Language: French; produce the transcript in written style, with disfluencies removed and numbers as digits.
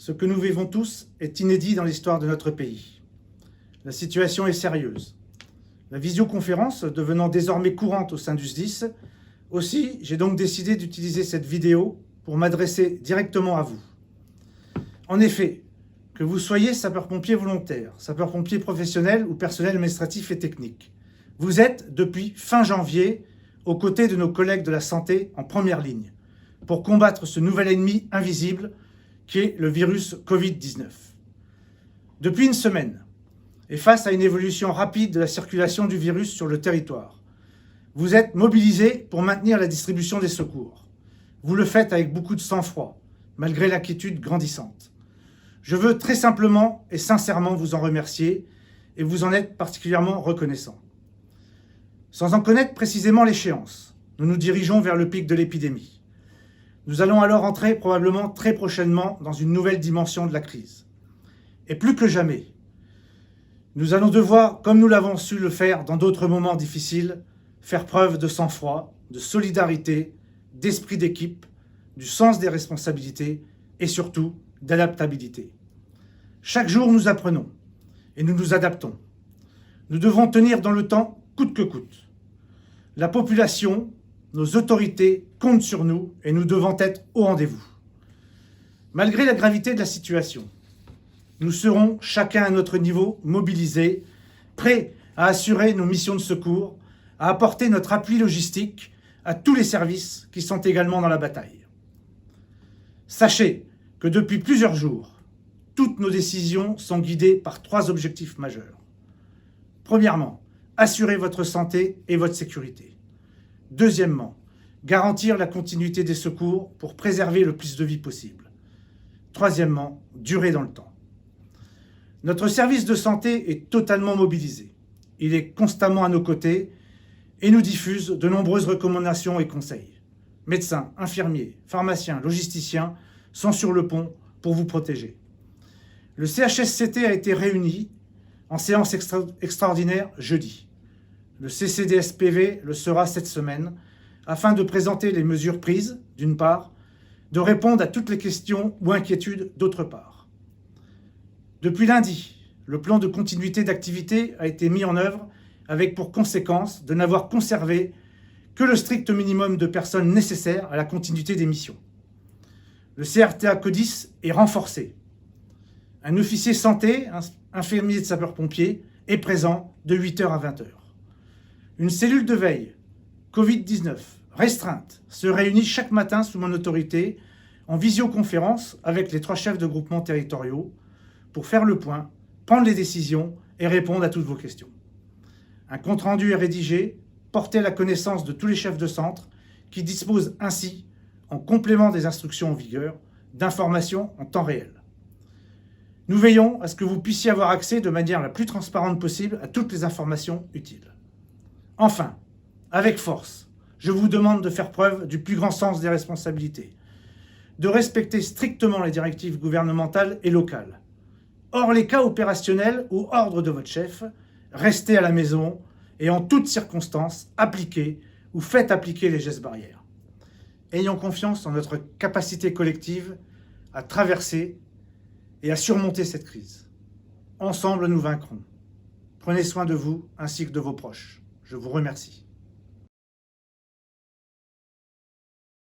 ce que nous vivons tous est inédit dans l'histoire de notre pays. La situation est sérieuse. La visioconférence devenant désormais courante au sein du SDIS, aussi j'ai donc décidé d'utiliser cette vidéo pour m'adresser directement à vous. En effet, que vous soyez sapeur-pompier volontaire, sapeur-pompier professionnel ou personnel administratif et technique, vous êtes depuis fin janvier aux côtés de nos collègues de la santé en première ligne pour combattre ce nouvel ennemi invisible qui est le virus Covid-19. Depuis une semaine, et face à une évolution rapide de la circulation du virus sur le territoire, vous êtes mobilisés pour maintenir la distribution des secours. Vous le faites avec beaucoup de sang-froid, malgré l'inquiétude grandissante. Je veux très simplement et sincèrement vous en remercier et vous en êtes particulièrement reconnaissant. Sans en connaître précisément l'échéance, nous nous dirigeons vers le pic de l'épidémie. Nous allons alors entrer probablement très prochainement dans une nouvelle dimension de la crise. Et plus que jamais, nous allons devoir, comme nous l'avons su le faire dans d'autres moments difficiles, faire preuve de sang-froid, de solidarité, d'esprit d'équipe, du sens des responsabilités et surtout d'adaptabilité. Chaque jour, nous apprenons et nous nous adaptons. Nous devons tenir dans le temps coûte que coûte. La population, nos autorités comptent sur nous et nous devons être au rendez-vous. Malgré la gravité de la situation, nous serons chacun à notre niveau mobilisés, prêts à assurer nos missions de secours, à apporter notre appui logistique à tous les services qui sont également dans la bataille. Sachez que depuis plusieurs jours, toutes nos décisions sont guidées par 3 objectifs majeurs. Premièrement, assurer votre santé et votre sécurité. Deuxièmement, garantir la continuité des secours pour préserver le plus de vies possible. Troisièmement, durer dans le temps. Notre service de santé est totalement mobilisé. Il est constamment à nos côtés et nous diffuse de nombreuses recommandations et conseils. Médecins, infirmiers, pharmaciens, logisticiens sont sur le pont pour vous protéger. Le CHSCT a été réuni en séance extraordinaire jeudi. Le CCDSPV le sera cette semaine afin de présenter les mesures prises, d'une part, de répondre à toutes les questions ou inquiétudes, d'autre part. Depuis lundi, le plan de continuité d'activité a été mis en œuvre avec pour conséquence de n'avoir conservé que le strict minimum de personnes nécessaires à la continuité des missions. Le CRTA CODIS est renforcé. Un officier santé, un infirmier de sapeur-pompier, est présent de 8h à 20h. Une cellule de veille Covid-19 restreinte se réunit chaque matin sous mon autorité en visioconférence avec les 3 chefs de groupements territoriaux pour faire le point, prendre les décisions et répondre à toutes vos questions. Un compte-rendu est rédigé, porté à la connaissance de tous les chefs de centre qui disposent ainsi, en complément des instructions en vigueur, d'informations en temps réel. Nous veillons à ce que vous puissiez avoir accès de manière la plus transparente possible à toutes les informations utiles. Enfin, avec force, je vous demande de faire preuve du plus grand sens des responsabilités, de respecter strictement les directives gouvernementales et locales. Hors les cas opérationnels ou ordre de votre chef, restez à la maison et en toutes circonstances, appliquez ou faites appliquer les gestes barrières. Ayons confiance en notre capacité collective à traverser et à surmonter cette crise. Ensemble, nous vaincrons. Prenez soin de vous ainsi que de vos proches. Je vous remercie.